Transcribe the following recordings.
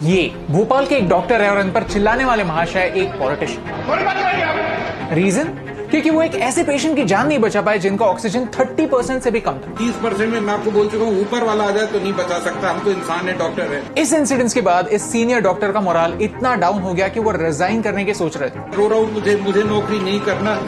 ये भोपाल के एक डॉक्टर है और इन पर चिल्लाने वाले महाशय एक पॉलिटिशियन। रीजन? क्योंकि वो एक ऐसे पेशेंट की जान नहीं बचा पाए जिनका ऑक्सीजन 30% से भी कम था। 30% में मैं आपको बोल चुका हूँ, ऊपर वाला आ जाए तो नहीं बचा सकता। हम तो इंसान है, डॉक्टर है। इस इंसिडेंट के बाद इस सीनियर डॉक्टर का मोराल इतना डाउन हो गया कि वो रिजाइन करने की सोच रहे थे। रो रहा हूँ, मुझे नौकरी नहीं करना,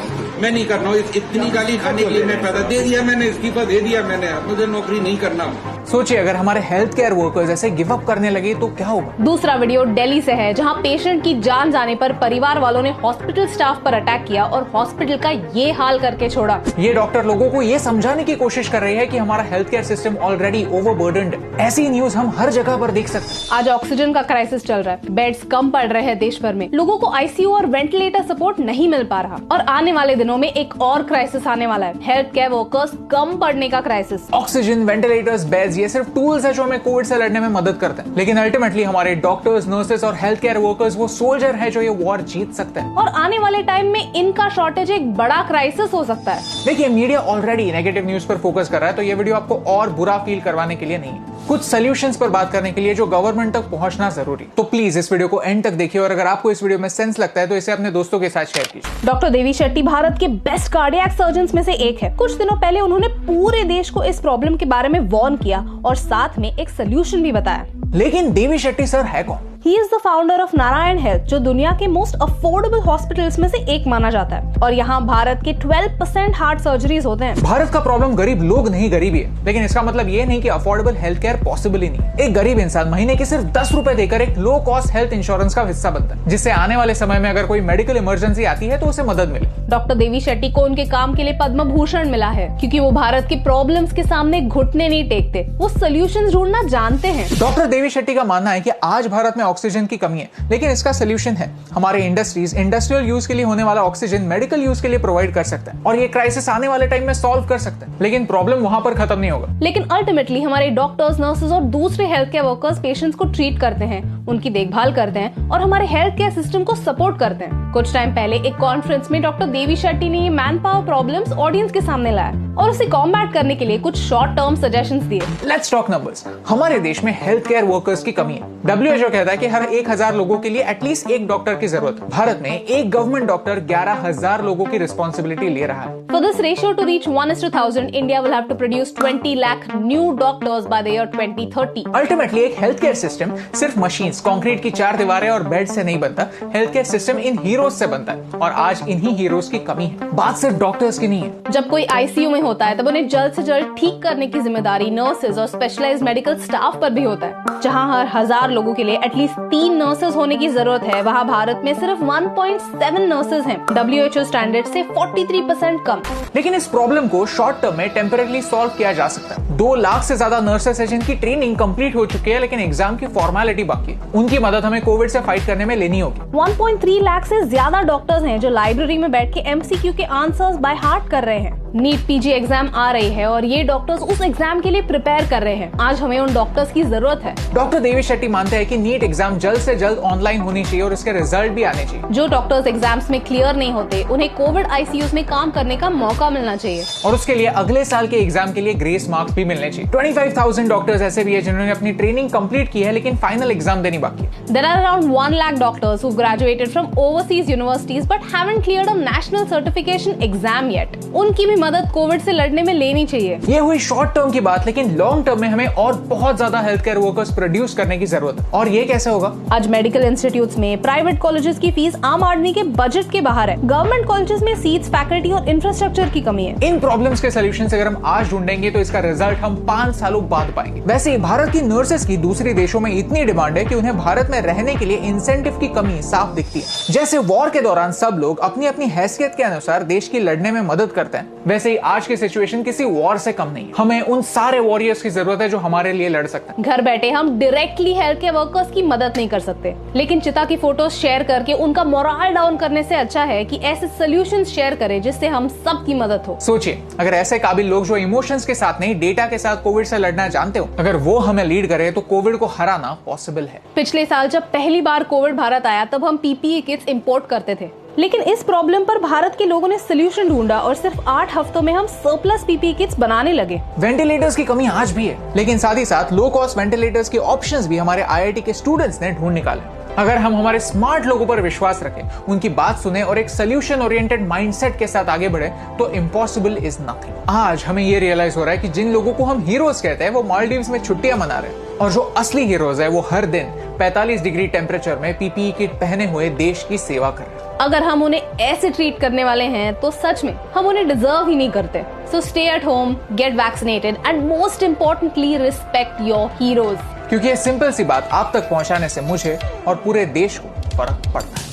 मैं नहीं करना हूँ। इतनी गाली खाने के लिए मैं पैदा दे दिया, मैंने इस्तीफा दे दिया, मैंने मुझे नौकरी नहीं करना। सोचिए अगर हमारे हेल्थ केयर वर्कर्स ऐसे गिव अप करने लगे तो क्या होगा। दूसरा वीडियो दिल्ली से है, जहां पेशेंट की जान जाने पर परिवार वालों ने हॉस्पिटल स्टाफ पर अटैक किया और हॉस्पिटल का ये हाल करके छोड़ा। ये डॉक्टर लोगों को ये समझाने की कोशिश कर रही है कि हमारा हेल्थ केयर सिस्टम ऑलरेडी ओवरबर्डन्ड है। ऐसी न्यूज हम हर जगह पर देख सकते हैं। आज ऑक्सीजन का क्राइसिस चल रहा है, बेड्स कम पड़ रहे हैं देश भर में, लोगों को आईसीयू और वेंटिलेटर सपोर्ट नहीं मिल पा रहा और आने वाले दिनों में एक और क्राइसिस आने वाला है, हेल्थ केयर वर्कर्स कम पड़ने का क्राइसिस। ऑक्सीजन, वेंटिलेटर्स, बेड्स ये सिर्फ टूल्स है जो हमें कोविड से लड़ने में मदद करते हैं, लेकिन अल्टीमेटली हमारे डॉक्टर्स, नर्सेस और हेल्थ केयर वर्कर्स वो सोल्जर है जो ये वॉर जीत सकते हैं। और आने वाले टाइम में इनका शॉर्टेज एक बड़ा क्राइसिस हो सकता है। देखिए मीडिया ऑलरेडी नेगेटिव न्यूज पर फोकस कर रहा है, तो ये वीडियो आपको और बुरा फील करवाने के लिए नहीं है, कुछ सॉल्यूशंस पर बात करने के लिए जो गवर्नमेंट तक पहुंचना जरूरी। तो प्लीज इस वीडियो को एंड तक देखिए और अगर आपको इस वीडियो में सेंस लगता है तो इसे अपने दोस्तों के साथ शेयर कीजिए। डॉक्टर देवी शेट्टी भारत के बेस्ट कार्डियक सर्जन्स में से एक है। कुछ दिनों पहले उन्होंने पूरे देश को इस प्रॉब्लम के बारे में वार्न किया और साथ में एक सोल्यूशन भी बताया। लेकिन देवी शेट्टी सर है कौन? He is the founder of Narayan health, जो दुनिया के मोस्ट अफोर्डेबल हॉस्पिटल्स में से एक माना जाता है और यहाँ भारत के 12% हार्ट सर्जरीज होते हैं। भारत का प्रॉब्लम गरीब लोग नहीं, गरीबी है, लेकिन इसका मतलब ये नहीं कि अफोर्डेबल हेल्थ केयर पॉसिबल ही नहीं। एक गरीब इंसान महीने के सिर्फ 10 रुपए देकर एक लो कॉस्ट हेल्थ इंश्योरेंस का हिस्सा बनता है, जिससे आने वाले समय में अगर कोई मेडिकल इमरजेंसी आती है तो उसे मदद मिले। डॉक्टर देवी शेट्टी को उनके काम के लिए पद्म भूषण मिला है, क्योंकि वो भारत के प्रॉब्लम्स के सामने घुटने नहीं टेकते, वो सोल्यूशंस ढूंढना जानते हैं। डॉक्टर देवी शेट्टी का मानना है कि आज भारत में ऑक्सीजन की कमी है, लेकिन इसका सोल्यूशन है। हमारे इंडस्ट्रीज इंडस्ट्रियल यूज के लिए होने वाला ऑक्सीजन मेडिकल यूज के लिए प्रोवाइड कर सकते हैं और ये क्राइसिस आने वाले टाइम में सॉल्व कर सकते हैं, लेकिन प्रॉब्लम वहां पर खत्म नहीं होगा। लेकिन अल्टीमेटली हमारे डॉक्टर्स, नर्सेज और दूसरे हेल्थ केयर वर्कर्स पेशेंट्स को ट्रीट करते हैं, उनकी देखभाल करते हैं और हमारे हेल्थ केयर सिस्टम को सपोर्ट करते हैं। कुछ टाइम पहले एक कॉन्फ्रेंस में डॉक्टर देवी शेट्टी ने ये मैन पावर प्रॉब्लम्स ऑडियंस के सामने लाया और उसे कॉम्बैट करने के लिए कुछ शॉर्ट टर्म सजेशंस दिए। Let's talk numbers. हमारे देश में हेल्थ केयर वर्कर्स की कमी है। WHO कहता है कि हर 1000 लोगों के लिए एटलीस्ट एक डॉक्टर की जरूरत है। भारत में एक गवर्नमेंट डॉक्टर 11,000 लोगों की रिस्पॉन्सिबिलिटी ले रहा है। For this ratio to reach 1:1000, India will have to produce 20 lakh new doctors by the year 2030. Ultimately एक हेल्थ केयर सिस्टम सिर्फ मशीन्स, कंक्रीट की 4 दीवारें और बेड से नहीं बनता। Health care system in heroes से बनता है और आज इन्हीं हीरोज की कमी है। बात सिर्फ डॉक्टर्स की नहीं है। जब कोई आईसीयू में होता है तब उन्हें जल्द से जल्द ठीक करने की जिम्मेदारी नर्सेज और स्पेशलाइज्ड मेडिकल स्टाफ पर भी होता है। जहां हर 1000 लोगों के लिए एटलीस्ट 3 नर्सेज होने की जरूरत है, वहां भारत में सिर्फ 1.7 नर्सेज हैं। WHO स्टैंडर्ड से 43% कम। लेकिन इस प्रॉब्लम को शॉर्ट टर्म में टेम्परेरी सॉल्व किया जा सकता है। 2 लाख से ज्यादा नर्सेस हैं जिनकी ट्रेनिंग कंप्लीट हो चुकी है, लेकिन एग्जाम की फॉर्मेलिटी बाकी है। उनकी मदद हमें कोविड से फाइट करने में लेनी होगी। 1.3 लाख से ज्यादा डॉक्टर्स हैं जो लाइब्रेरी में बैठ के MCQ के आंसर्स बाय हार्ट कर रहे हैं। नीट PG एग्जाम आ रही है और ये डॉक्टर्स उस एग्जाम के लिए प्रिपेयर कर रहे हैं। आज हमें उन डॉक्टर्स की जरूरत है। डॉक्टर देवी शेट्टी मानते हैं कि नीट एग्जाम जल्द से जल्द ऑनलाइन होनी चाहिए और इसके रिजल्ट भी आने चाहिए। जो डॉक्टर्स एग्जाम्स में क्लियर नहीं होते, उन्हें कोविड ICUs में काम करने का मौका मिलना चाहिए और उसके लिए अगले साल के एग्जाम के लिए ग्रेस मार्क्स भी मिलने चाहिए। 25,000 डॉक्टर्स ऐसे भी है जिन्होंने अपनी ट्रेनिंग कंप्लीट की है, लेकिन फाइनल एग्जाम देनी बाकी है। There are around 1 lakh doctors who graduated from overseas universities but haven't cleared a national certification exam yet. उनकी भी मदद कोविड से लड़ने में लेनी चाहिए। ये हुई शॉर्ट टर्म की बात, लेकिन लॉन्ग टर्म में हमें और बहुत ज्यादा हेल्थ केयर वर्कर्स प्रोड्यूस करने की जरूरत है। और ये कैसे होगा? आज मेडिकल इंस्टीट्यूट्स में प्राइवेट कॉलेजेस की फीस आम आदमी के बजट के बाहर है। गवर्नमेंट कॉलेजेस में सीट्स, फैकल्टी और इंफ्रास्ट्रक्चर की कमी है। इन प्रॉब्लम्स के सॉल्यूशंस अगर हम आज ढूंढेंगे तो इसका रिजल्ट हम 5 सालों बाद पाएंगे। वैसे ही भारत की नर्सेस की दूसरे देशों में इतनी डिमांड है कि उन्हें भारत में रहने के लिए इंसेंटिव की कमी साफ दिखती है। जैसे वॉर के दौरान सब लोग अपनी अपनी हैसियत के अनुसार देश की लड़ने में मदद करते हैं, वैसे ही आज की सिचुएशन किसी वॉर से कम नहीं। हमें उन सारे वॉरियर्स की जरूरत है जो हमारे लिए लड़ सकते हैं। घर बैठे हम डायरेक्टली हेल्थ केयर वर्कर्स की मदद नहीं कर सकते, लेकिन चिता की फोटोज शेयर करके उनका मोरल डाउन करने से अच्छा है कि ऐसे सॉल्यूशंस शेयर करें जिससे हम सब की मदद हो। सोचिए अगर ऐसे काबिल लोग जो इमोशंस के साथ नहीं डेटा के साथ कोविड से लड़ना जानते हो, अगर वो हमें लीड करे तो कोविड को हराना पॉसिबल है। पिछले साल जब पहली बार कोविड भारत आया तब हम PPE किट्स इंपोर्ट करते थे। लेकिन इस प्रॉब्लम पर भारत के लोगों ने सोल्यूशन ढूंढा और सिर्फ 8 हफ्तों में हम सरप्लस पीपीई किट्स बनाने लगे। वेंटिलेटर्स की कमी आज भी है, लेकिन साथ ही साथ लो कॉस्ट वेंटिलेटर्स के ऑप्शंस भी हमारे आईआईटी के स्टूडेंट्स ने ढूंढ निकाले। अगर हम हमारे स्मार्ट लोगों पर विश्वास रखें, उनकी बात सुने और एक सोल्यूशन ओरिएंटेड माइंडसेट के साथ आगे बढ़े तो इम्पॉसिबल इज नथिंग। आज हमें ये रियलाइज हो रहा है कि जिन लोगों को हम हीरोज कहते हैं वो मालदीव्स में छुट्टियां मना रहे हैं, और जो असली हीरोज है वो हर दिन 45 डिग्री टेम्परेचर में पीपीई किट पहने हुए देश की सेवा कर रहे हैं। अगर हम उन्हें ऐसे ट्रीट करने वाले हैं तो सच में हम उन्हें डिजर्व ही नहीं करते। So stay at home, get vaccinated and most importantly respect your heroes. क्योंकि ये सिंपल सी बात आप तक पहुंचाने से मुझे और पूरे देश को फर्क पड़ता है।